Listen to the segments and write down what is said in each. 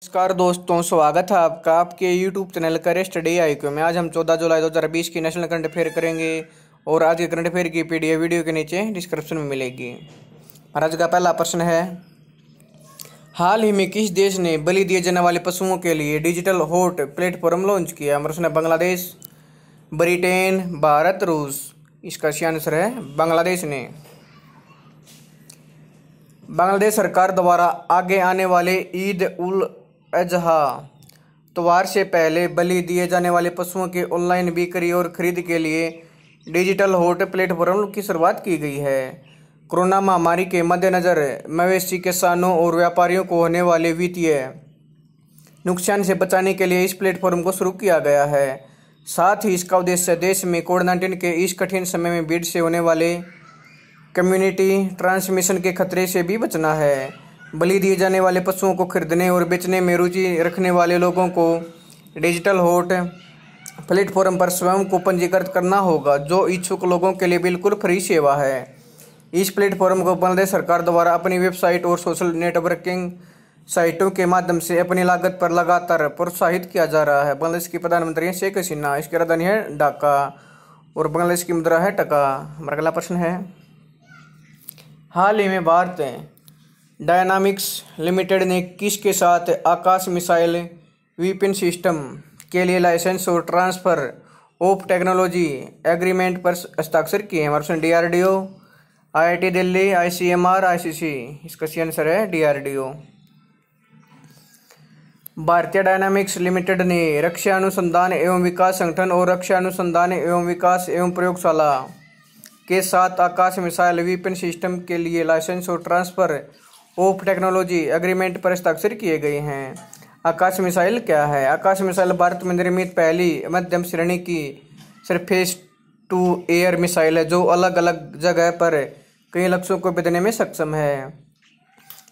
नमस्कार दोस्तों, स्वागत है आपका आपके यूट्यूब चैनल करे स्टडी आईक्यू में। आज हम 14 जुलाई 2020 की नेशनल करंट अफेयर करेंगे और आज के करंट अफेयर की पीडीएफ वीडियो के नीचे डिस्क्रिप्शन में मिलेगी। और आज का पहला प्रश्न है, हाल ही में किस देश ने बलि दिए जाने वाले पशुओं के लिए डिजिटल हॉट प्लेटफॉर्म लॉन्च किया? प्रश्न है बांग्लादेश, ब्रिटेन, भारत, रूस। इसका सही आंसर है बांग्लादेश ने। बांग्लादेश सरकार द्वारा आगे आने वाले ईद उल अजहा त्योहार से पहले बलि दिए जाने वाले पशुओं के ऑनलाइन बिक्री और खरीद के लिए डिजिटल हॉट प्लेटफॉर्म की शुरुआत की गई है। कोरोना महामारी के मद्देनज़र मवेशी किसानों और व्यापारियों को होने वाले वित्तीय नुकसान से बचाने के लिए इस प्लेटफॉर्म को शुरू किया गया है। साथ ही इसका उद्देश्य देश में कोविड-19 के इस कठिन समय में भीड़ से होने वाले कम्युनिटी ट्रांसमिशन के खतरे से भी बचना है। बलि दिए जाने वाले पशुओं को खरीदने और बेचने में रुचि रखने वाले लोगों को डिजिटल हॉट प्लेटफॉर्म पर स्वयं को पंजीकृत करना होगा, जो इच्छुक लोगों के लिए बिल्कुल फ्री सेवा है। इस प्लेटफॉर्म को बांग्लादेश सरकार द्वारा अपनी वेबसाइट और सोशल नेटवर्किंग साइटों के माध्यम से अपनी लागत पर लगातार प्रोत्साहित किया जा रहा है। बांग्लादेश की प्रधानमंत्री हैं शेख हसीना, इसकी राजधानी है ढाका और बांग्लादेश की मुद्रा है टका। हमारा अगला प्रश्न है, हाल ही में भारत डायनामिक्स लिमिटेड ने किसके साथ आकाश मिसाइल वेपन सिस्टम के लिए लाइसेंस और ट्रांसफर ऑफ टेक्नोलॉजी एग्रीमेंट पर हस्ताक्षर किए हैं? प्रश्न DRDO, IIT Delhi, ICMR, ICC. इसका सही आंसर है डीआरडीओ। भारतीय डायनामिक्स लिमिटेड ने रक्षा अनुसंधान एवं विकास संगठन और रक्षा अनुसंधान एवं विकास एवं प्रयोगशाला के साथ आकाश मिसाइल वेपन सिस्टम के लिए लाइसेंस और ट्रांसफर ऑफ टेक्नोलॉजी एग्रीमेंट पर हस्ताक्षर किए गए हैं। आकाश मिसाइल क्या है? आकाश मिसाइल भारत में निर्मित पहली मध्यम श्रेणी की सरफेस टू एयर मिसाइल है, जो अलग अलग जगह पर कई लक्ष्यों को भेजने में सक्षम है।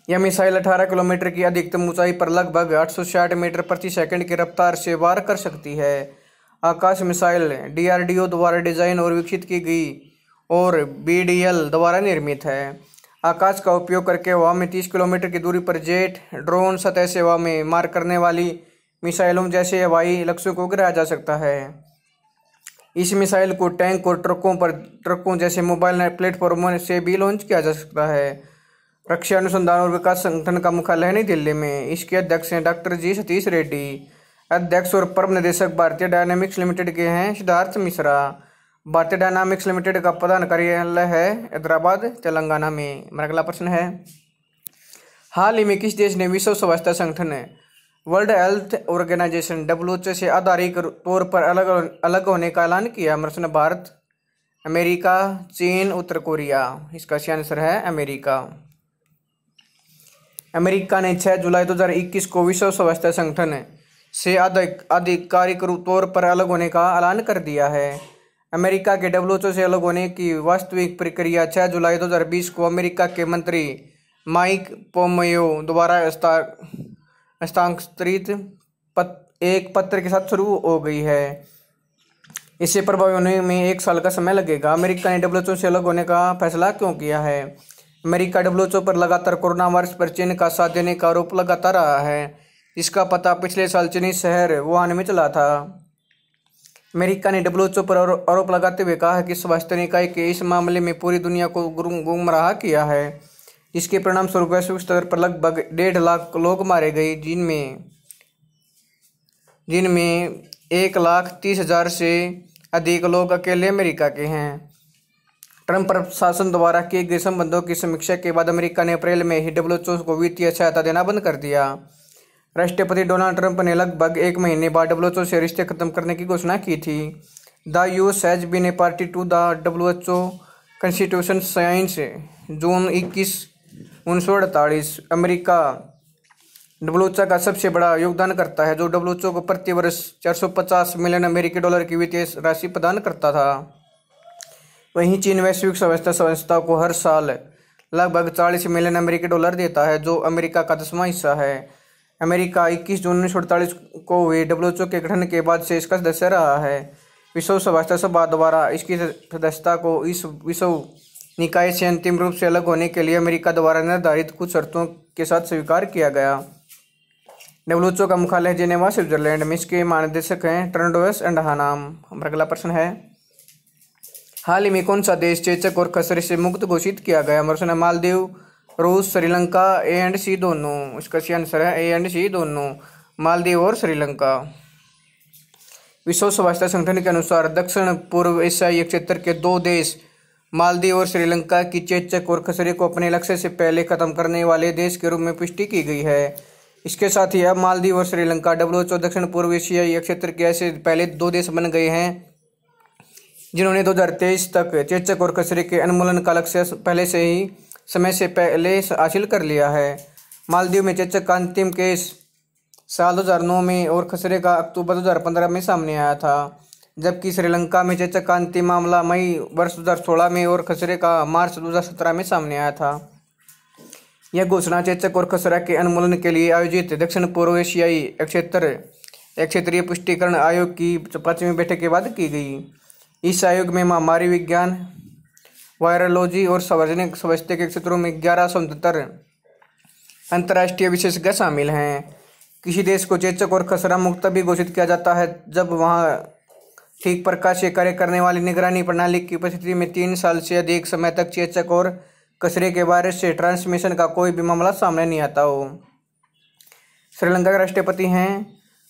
यह मिसाइल 18 किलोमीटर की अधिकतम ऊंचाई पर लगभग 860 मीटर प्रति सेकंड की रफ्तार से वार कर सकती है। आकाश मिसाइल डीआरडीओ द्वारा डिजाइन और विकसित की गई और बीडीएल द्वारा निर्मित है। आकाश का उपयोग करके हवा में 30 किलोमीटर की दूरी पर जेट, ड्रोन, सतह से हवा में मार करने वाली मिसाइलों जैसे हवाई लक्ष्यों को गिराया जा सकता है। इस मिसाइल को टैंक और ट्रकों जैसे मोबाइल प्लेटफॉर्मों से भी लॉन्च किया जा सकता है। रक्षा अनुसंधान और विकास संगठन का मुख्यालय है नई दिल्ली में। इसके अध्यक्ष हैं डॉक्टर जी सतीश रेड्डी। अध्यक्ष और प्रबंध निदेशक भारतीय डायनामिक्स लिमिटेड के हैं सिद्धार्थ मिश्रा। भारतीय डायनामिक्स लिमिटेड का प्रधान कार्यालय है हैदराबाद, तेलंगाना में। हमारा अगला प्रश्न है, हाल ही में किस देश ने विश्व स्वास्थ्य संगठन वर्ल्ड हेल्थ ऑर्गेनाइजेशन WHO से आधिकारिक तौर पर अलग होने का ऐलान किया? प्रश्न भारत, अमेरिका, चीन, उत्तर कोरिया। इसका सही आंसर है अमेरिका। अमेरिका ने 6 जुलाई 2021 को विश्व स्वास्थ्य संगठन से आधिकारिक तौर पर अलग होने का ऐलान कर दिया है। अमेरिका के WHO से अलग होने की वास्तविक प्रक्रिया 6 जुलाई 2020 को अमेरिका के मंत्री माइक पोम्पियो द्वारा हस्ताक्षरित एक पत्र के साथ शुरू हो गई है। इससे प्रभावी होने में 1 साल का समय लगेगा। अमेरिका ने WHO से अलग होने का फैसला क्यों किया है? अमेरिका WHO पर लगातार कोरोना वायरस पर चीन का साथ देने का आरोप लगाता रहा है, जिसका पता पिछले साल चीनी शहर वुहान में चला था। अमेरिका ने WHO पर आरोप लगाते हुए कहा है कि स्वास्थ्य निकाय के इस मामले में पूरी दुनिया को गुमराह किया है, जिसके परिणाम स्वरूप वैश्विक स्तर पर लगभग 1.5 लाख लोग मारे गए, जिनमें 1,30,000 से अधिक लोग अकेले अमेरिका के हैं। ट्रंप प्रशासन द्वारा किए गए संबंधों की समीक्षा के बाद अमेरिका ने अप्रैल में ही WHO को वित्तीय सहायता देना बंद कर दिया। राष्ट्रपति डोनाल्ड ट्रंप ने लगभग 1 महीने बाद WHO से रिश्ते खत्म करने की घोषणा की थी। The US has been a party to the WHO constitution since June 21, 1948। America WHO का सबसे बड़ा योगदानकर्ता है, जो WHO को प्रति वर्ष 450 मिलियन अमेरिकी डॉलर की वित्तीय राशि प्रदान करता था। वहीं चीन वैश्विक स्वास्थ्य संस्था को हर साल लगभग 40 मिलियन अमेरिकी डॉलर देता है, जो अमेरिका का 10वां हिस्सा है। अमेरिका 21 जून 1948 को हुए WHO के गठन के बाद से इसका सदस्य रहा है। विश्व स्वास्थ्य सभा द्वारा इसकी सदस्यता को इस विश्व निकाय से अंतिम रूप से अलग होने के लिए अमेरिका द्वारा निर्धारित कुछ शर्तों के साथ स्वीकार किया गया। डब्ल्यूएचओ का मुख्यालय जेनेवा स्विट्जरलैंड में। इसके महानिदेशक हैं टेड्रोस अधानोम। हमारा अगला प्रश्न है, हाल ही में कौन सा देश चेचक और खसरे से मुक्त घोषित किया गया? हमारा प्रश्न है मालदीव, रूस, श्रीलंका, ए एंड सी दोनों। इसका सही आंसर है ए एंड सी दोनों, मालदीव और श्रीलंका। विश्व स्वास्थ्य संगठन के अनुसार दक्षिण पूर्व एशियाई क्षेत्र के 2 देश मालदीव और श्रीलंका की चेचक और खसरे को अपने लक्ष्य से पहले खत्म करने वाले देश के रूप में पुष्टि की गई है। इसके साथ ही अब मालदीव और श्रीलंका डब्ल्यूएचओ दक्षिण पूर्व एशियाई क्षेत्र के ऐसे पहले 2 देश बन गए हैं जिन्होंने 2023 तक चेचक और खसरे के उन्मूलन का लक्ष्य पहले से ही समय से पहले हासिल कर लिया है। मालदीव में चेचक का अंतिम केस साल 2009 में और खसरे का अक्टूबर 2015 में सामने आया था, जबकि श्रीलंका में चेचक का अंतिम मामला मई वर्ष 2016 में और खसरे का मार्च 2017 में सामने आया था। यह घोषणा चेचक और खसरा के उन्मूलन के लिए आयोजित दक्षिण पूर्व एशियाई क्षेत्रीय पुष्टिकरण आयोग की 5वीं बैठक के बाद की गई। इस आयोग में महामारी विज्ञान, वायरोलॉजी और सार्वजनिक स्वास्थ्य के क्षेत्रों में 1169 अंतर्राष्ट्रीय विशेषज्ञ शामिल हैं। किसी देश को चेचक और खसरा मुक्त भी घोषित किया जाता है जब वहाँ ठीक प्रकार से कार्य करने वाली निगरानी प्रणाली की उपस्थिति में 3 साल से अधिक समय तक चेचक और खसरे के वायरस से ट्रांसमिशन का कोई भी मामला सामने नहीं आता हो। श्रीलंका के राष्ट्रपति हैं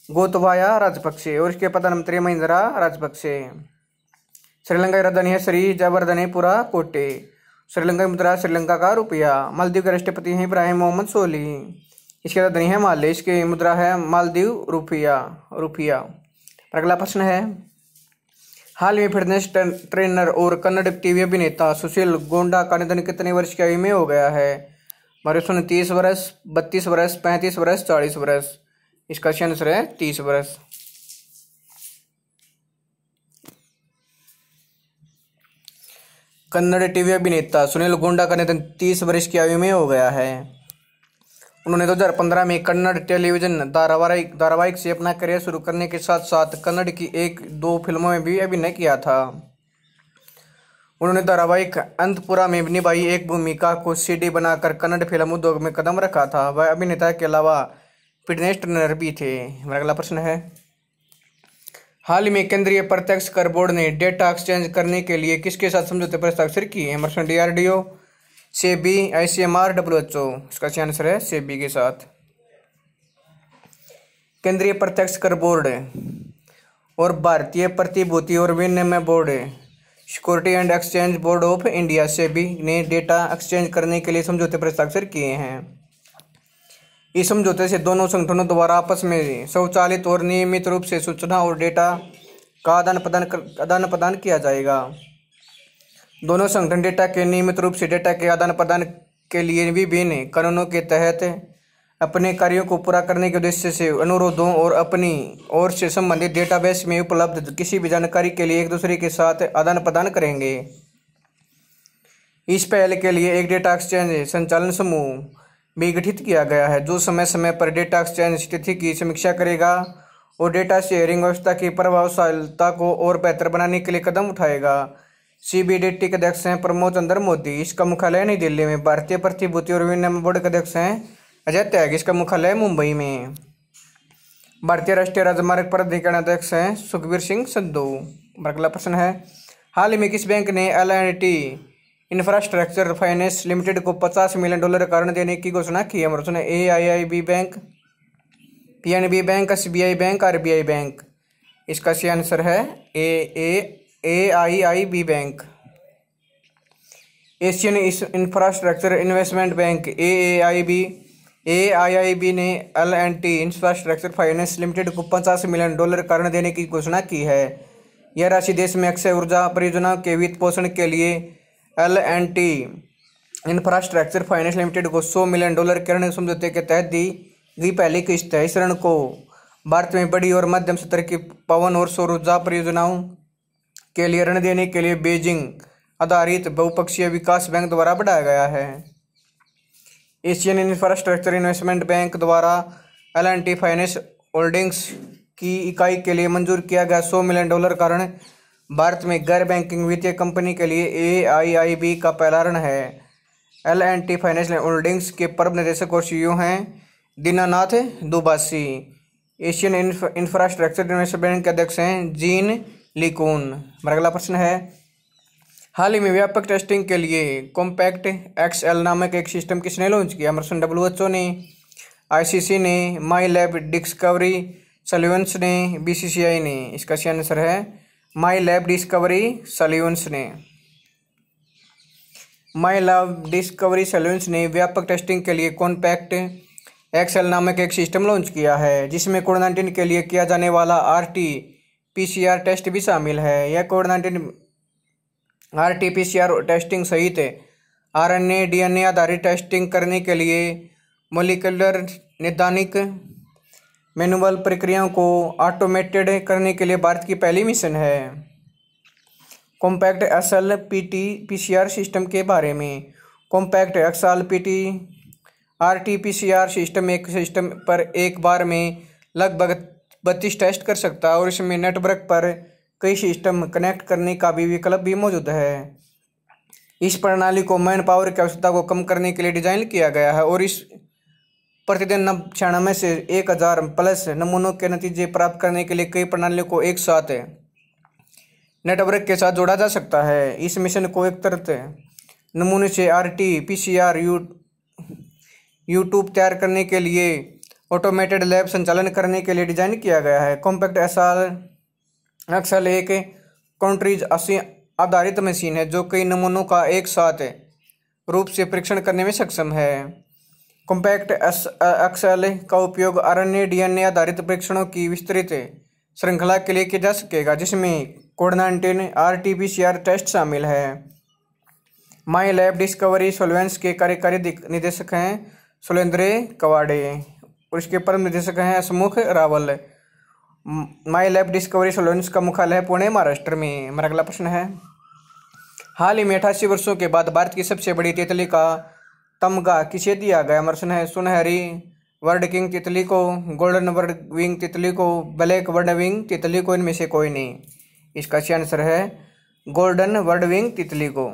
गोतबाया राजपक्षे और इसके प्रधानमंत्री महिंद्रा राजपक्षे। श्रीलंका की राजधानी है श्री जयवर्धनेपुरा कोटे। श्रीलंका की मुद्रा श्रीलंका का रुपया। मालदीव के राष्ट्रपति हैं इब्राहिम मोहम्मद सोली। इसकी राजधानी है माले। इसकी मुद्रा है मालदीव रुपया। अगला प्रश्न है, हाल में फिटनेस ट्रेनर और कन्नड़ टीवी अभिनेता सुशील गोंडा का निधन कितने वर्ष की आयु में हो गया है? हमारे 30 वर्ष, 32 वर्ष, 35 वर्ष, 40 वर्ष। इसका सही आंसर है 30 वर्ष। कन्नड़ टीवी अभिनेता सुनील गोंडा का निधन 30 वर्ष की आयु में हो गया है। उन्होंने 2015 में कन्नड़ टेलीविजन धारावाहिक से अपना करियर शुरू करने के साथ साथ कन्नड़ की 1-2 फिल्मों में भी अभिनय किया था। उन्होंने धारावाहिक अंतपुरा में निभाई एक भूमिका को सीडी बनाकर कन्नड़ फिल्म उद्योग में कदम रखा था। वह अभिनेता के अलावा फिटनेस ट्रेनर भी थे। हमारा अगला प्रश्न है, हाल ही में केंद्रीय प्रत्यक्ष कर बोर्ड ने डेटा एक्सचेंज करने के लिए किसके साथ समझौते पर हस्ताक्षर किए? हमारे DRDO, सेबी, ICMR, डब्ल्यूएचओ। इसका सही आंसर है सेबी के साथ। केंद्रीय प्रत्यक्ष कर बोर्ड और भारतीय प्रतिभूति और विनिमय board, security and exchange board of India SEBI ने डेटा एक्सचेंज करने के लिए समझौते पर हस्ताक्षर किए हैं। इस समझौते से दोनों संगठनों द्वारा आपस में स्वचालित और नियमित रूप से सूचना और डेटा का आदान प्रदान किया जाएगा। दोनों संगठन डेटा के नियमित रूप से डेटा के आदान प्रदान के लिए विभिन्न कानूनों के तहत अपने कार्यों को पूरा करने के उद्देश्य से अनुरोधों और अपनी ओर से संबंधित डेटाबेस में उपलब्ध किसी भी जानकारी के लिए एक दूसरे के साथ आदान प्रदान करेंगे। इस पहल के लिए एक डेटा एक्सचेंज संचालन समूह भी गठित किया गया है जो समय समय पर डेटा एक्सचेंज स्थिति की समीक्षा करेगा और डेटा शेयरिंग व्यवस्था की प्रभावशीलता को और बेहतर बनाने के लिए कदम उठाएगा। CBDT के अध्यक्ष हैं प्रमोद चंद्र मोदी। इसका मुख्यालय नई दिल्ली में। भारतीय प्रतिभूति और विनिमय बोर्ड के अध्यक्ष हैं अजय त्यागी। इसका मुख्यालय मुंबई में। भारतीय राष्ट्रीय राजमार्ग प्राधिकरण अध्यक्ष हैं सुखबीर सिंह संधू। अगला प्रश्न है, हाल ही में किस बैंक ने L&T इंफ्रास्ट्रक्चर फाइनेंस लिमिटेड को $50 मिलियन का ऋण देने की घोषणा की? हमारा प्रश्न है AIIB bank, PNB bank, SBI bank, RBI bank. इसका सही आंसर है AIIB bank. Asian infrastructure investment bank AIIB ने L&T इंफ्रास्ट्रक्चर फाइनेंस लिमिटेड को $50 मिलियन का ऋण देने की घोषणा की है। यह राशि देश में अक्षय ऊर्जा परियोजनाओं के वित्त पोषण के लिए L&T इंफ्रास्ट्रक्चर फाइनेंस लिमिटेड को $100 मिलियन के ऋण समझौते के तहत दी गई पहली किस्त है। इस ऋण को भारत में बड़ी और मध्यम स्तर की पवन और सौर ऊर्जा परियोजनाओं के लिए ऋण देने के लिए बीजिंग आधारित बहुपक्षीय विकास बैंक द्वारा बढ़ाया गया है। एशियन इंफ्रास्ट्रक्चर इन्वेस्टमेंट बैंक द्वारा L&T फाइनेंस होल्डिंग्स की इकाई के लिए मंजूर किया गया $100 मिलियन का ऋण भारत में गैर बैंकिंग वित्तीय कंपनी के लिए AIIB का पहला ऋण है। L&T फाइनेंस होल्डिंग्स के पूर्व निदेशक और CEO हैं Dinanath Dubasi. Asian infrastructure investment bank के अध्यक्ष हैं जीन लीकून। हमारा अगला प्रश्न है, हाल ही में व्यापक टेस्टिंग के लिए कॉम्पैक्ट एक्सएल नामक एक सिस्टम किसने लॉन्च किया? अमरसन WHO ने, ICC ने, माई लैब डिस्कवरी सॉल्यूशंस ने, BCCI ने। इसका सही आंसर है माई लैब डिस्कवरी सॉल्यूशंस ने। माई लैब डिस्कवरी सॉल्यूशंस ने व्यापक टेस्टिंग के लिए कॉम्पैक्ट एक्सएल नामक एक सिस्टम लॉन्च किया है, जिसमें कोविड-19 के लिए किया जाने वाला RT-PCR टेस्ट भी शामिल है। यह कोविड-19 RT-PCR टेस्टिंग सहित RNA DNA आधारित टेस्टिंग करने के लिए मोलिकुलर नैदानिक मैनुअल प्रक्रियाओं को ऑटोमेटेड करने के लिए भारत की पहली मिशन है। कॉम्पैक्ट एक्सएल PCR सिस्टम के बारे में, कॉम्पैक्ट एक्सएल RT-PCR सिस्टम एक सिस्टम पर एक बार में लगभग 32 टेस्ट कर सकता है और इसमें नेटवर्क पर कई सिस्टम कनेक्ट करने का भी विकल्प भी मौजूद है। इस प्रणाली को मैन पावर की आवश्यकता को कम करने के लिए डिजाइन किया गया है और इस प्रतिदिन 96 से 1000 प्लस नमूनों के नतीजे प्राप्त करने के लिए कई प्रणालियों को एक साथ नेटवर्क के साथ जोड़ा जा सकता है। इस मिशन को एक तरह नमूने से RT-PCR यूट्यूब तैयार करने के लिए ऑटोमेटेड लैब संचालन करने के लिए डिजाइन किया गया है। कॉम्पैक्ट एक्सएल एक कंट्रीज आधारित मशीन है जो कई नमूनों का एक साथ रूप से परीक्षण करने में सक्षम है। कॉम्पैक्ट एक्सएल का उपयोग RNA DNA आधारित परीक्षणों की विस्तृत श्रृंखला के लिए किया जा सकेगा, जिसमें कोविड-19 RT-PCR टेस्ट शामिल है। माई लैब डिस्कवरी सॉल्यूशंस के कार्यकारी निदेशक हैं सुलेंद्र कवाड़े और इसके परम निदेशक हैं हसमुख रावल। माई लैब डिस्कवरी सॉल्यूशंस का मुख्यालय है पुणे, महाराष्ट्र में। हमारा अगला प्रश्न है, हाल ही में 88 वर्षों के बाद भारत की सबसे बड़ी तितली का तमगा किसे दिया गया? अमरसन है सुनहरी वर्ड किंग तितली को, गोल्डन वर्ड विंग तितली को, ब्लैक वर्ड विंग तितली को, इनमें से कोई नहीं। इसका सही आंसर है गोल्डन वर्ड विंग तितली को।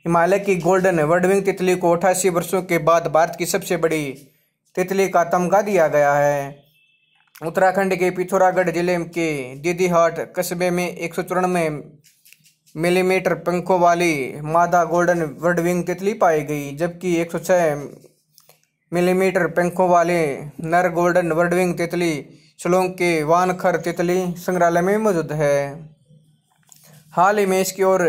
हिमालय की गोल्डन वर्ड विंग तितली को 88 वर्षों के बाद भारत की सबसे बड़ी तितली का तमगा दिया गया है। उत्तराखंड के पिथौरागढ़ जिले के दीदीहाट कस्बे में 194 मिलीमीटर पंखों वाली मादा गोल्डन वर्ड विंग तितली पाई गई, जबकि 106 मिलीमीटर पंखों वाले नर गोल्डन वर्ड विंग तितली शिलोंग के वानखर तितली संग्रहालय में मौजूद है। हाल ही में इसकी और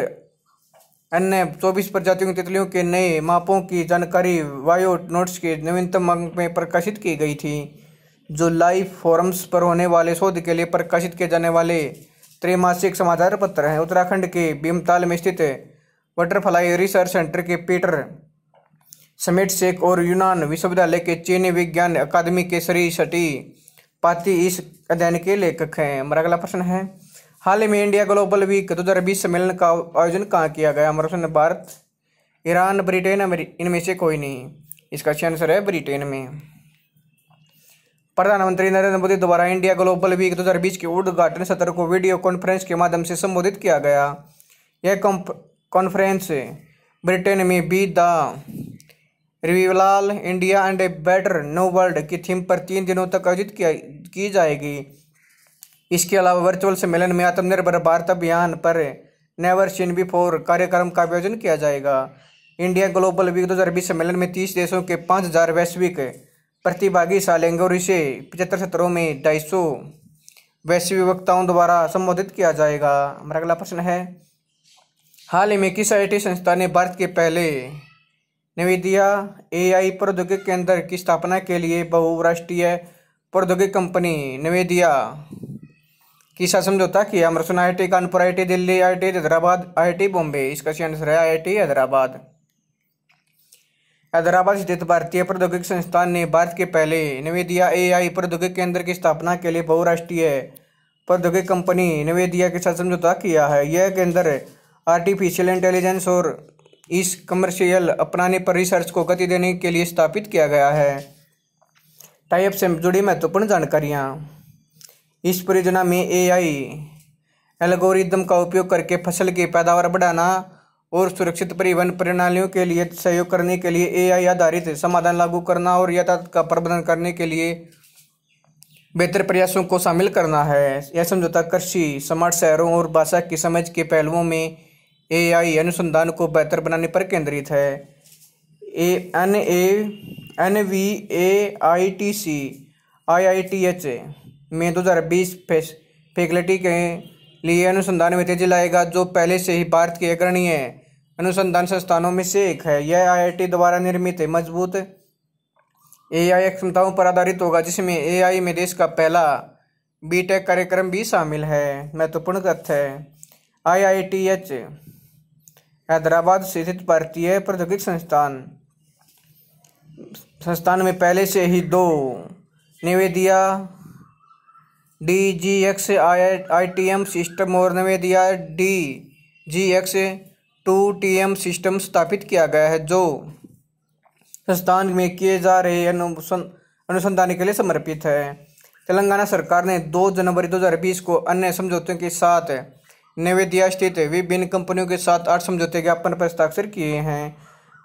अन्य 24 प्रजातियों की तितलियों के नए मापों की जानकारी वायो नोट्स के नवीनतम अंक में प्रकाशित की गई थी, जो लाइफ फोरम्स पर होने वाले शोध के लिए प्रकाशित किए जाने वाले त्रैमासिक समाचार पत्र हैं। उत्तराखंड के भीमताल में स्थित बटरफ्लाई रिसर्च सेंटर के पीटर समेट शेख और यूनान विश्वविद्यालय के चीनी विज्ञान अकादमी के श्री सटी पाती इस अध्ययन के लेखक हैं। हमारा अगला प्रश्न है, हाल ही में इंडिया ग्लोबल वीक 2020 सम्मेलन का आयोजन कहाँ किया गया? हमारा प्रश्न भारत, ईरान, ब्रिटेन, इनमें से कोई नहीं। इसका सही आंसर है ब्रिटेन में। प्रधानमंत्री नरेंद्र मोदी द्वारा इंडिया ग्लोबल वीक 2020 के उद्घाटन सत्र को वीडियो कॉन्फ्रेंस के माध्यम से संबोधित किया गया। यह कॉन्फ्रेंस ब्रिटेन में be the revival India and a better new world की थीम पर 3 दिनों तक आयोजित की जाएगी। इसके अलावा वर्चुअल सम्मेलन में आत्मनिर्भर भारत अभियान पर नेवर सीन बिफोर कार्यक्रम का आयोजन किया जाएगा। इंडिया ग्लोबल वीक 2020 सम्मेलन में 30 देशों के 5000 वैश्विक प्रतिभागी हिस्सा लेंगे और इसे 75 सत्रों में 250 वैश्विक वक्ताओं द्वारा संबोधित किया जाएगा। हमारा अगला प्रश्न है, हाल ही में किस IT संस्था ने भारत के पहले नवेदिया AI प्रौद्योगिकी केंद्र की स्थापना के लिए बहुराष्ट्रीय प्रौद्योगिकी कंपनी नवेदिया की साथ समझौता किया? अमरसन IIT Kanpur, IIT Delhi, IIT Hyderabad, IIT Bombay. इसका सही आंसर है IIT हैदराबाद। हैदराबाद स्थित भारतीय प्रौद्योगिकी संस्थान ने भारत के पहले नवेदिया AI प्रौद्योगिकी केंद्र की स्थापना के लिए बहुराष्ट्रीय प्रौद्योगिकी कंपनी नवेदिया के साथ समझौता किया है। यह केंद्र आर्टिफिशियल इंटेलिजेंस और इस कमर्शियल अपनाने पर रिसर्च को गति देने के लिए स्थापित किया गया है। टाइप से जुड़ी महत्वपूर्ण जानकारियाँ, इस परियोजना में AI एल्गोरिदम का उपयोग करके फसल की पैदावार बढ़ाना और सुरक्षित परिवहन प्रणालियों के लिए सहयोग करने के लिए एआई आधारित समाधान लागू करना और यातायात का प्रबंधन करने के लिए बेहतर प्रयासों को शामिल करना है। यह समझौता कृषि, स्मार्ट शहरों और भाषा की समझ के पहलुओं में एआई अनुसंधान को बेहतर बनाने पर केंद्रित है। NVAITC IITH में 2020 फैकल्टी के लिए अनुसंधान में तेजी लाएगा, जो पहले से ही भारत के अग्रणी अनुसंधान संस्थानों में से एक है। यह IIT द्वारा निर्मित मजबूत एआई क्षमताओं पर आधारित होगा, जिसमें एआई में देश का पहला बीटेक कार्यक्रम भी शामिल है। महत्वपूर्ण तथ्य है, IITH हैदराबाद स्थित भारतीय प्रौद्योगिकी संस्थान में पहले से ही 2 NVIDIA DGX ITM सिस्टम और NVIDIA DGX2TM सिस्टम स्थापित किया गया है, जो संस्थान में किए जा रहे अनुसंधान के लिए समर्पित है। तेलंगाना सरकार ने 2 जनवरी 2020 को अन्य समझौतों के साथ NVIDIA स्थित विभिन्न कंपनियों के साथ 8 समझौते ज्ञापन पर हस्ताक्षर किए हैं।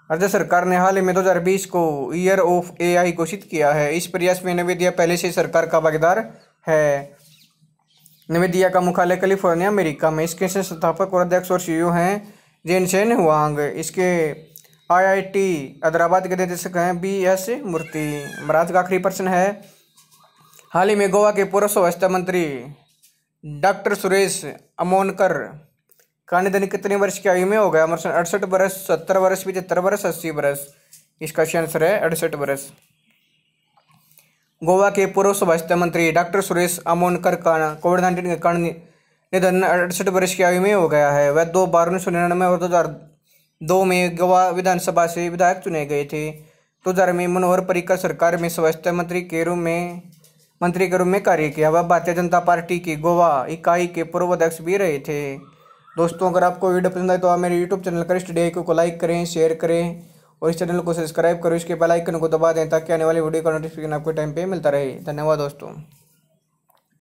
राज्य सरकार ने हाल ही में 2020 को ईयर ऑफ एआई घोषित किया है। इस प्रयास में NVIDIA पहले से सरकार का भागीदार है। NVIDIA का मुख्यालय कैलिफोर्निया, अमेरिका में। इसके संस्थापक और अध्यक्ष और CEO हैं जेनसेन हुआंग। इसके IIT हैदराबाद के निदेशक हैं BS मूर्ति। महाराज का आखिरी प्रश्न है, हाल ही में गोवा के पूर्व स्वास्थ्य मंत्री डॉक्टर सुरेश अमोनकर का निधन कितने वर्ष की आयु में हो गया? 68 वर्ष, 70 वर्ष, 75 वर्ष, 80 वर्ष। इसका आंसर है 68 वर्ष। गोवा के पूर्व स्वास्थ्य मंत्री डॉक्टर सुरेश अमोनकर का कोविड-19 के कारण निधन 68 वर्ष की आयु में हो गया है। वह 2 बार 1999 और 2002 में गोवा विधानसभा से विधायक चुने गए थे। 2000 में मनोहर पर्रिकर सरकार में स्वास्थ्य मंत्री के रूप में कार्य किया। वह भारतीय जनता पार्टी की गोवा इकाई के पूर्व अध्यक्ष भी रहे थे। दोस्तों, अगर आपको वीडियो पसंद आए तो आप मेरे यूट्यूब चैनल करिष्ठ डे को लाइक करें, शेयर करें और इस चैनल को सब्सक्राइब करें। इसके बेल आइकन को दबा दें ताकि आने वाली वीडियो का नोटिफिकेशन आपको टाइम पे मिलता रहे। धन्यवाद दोस्तों।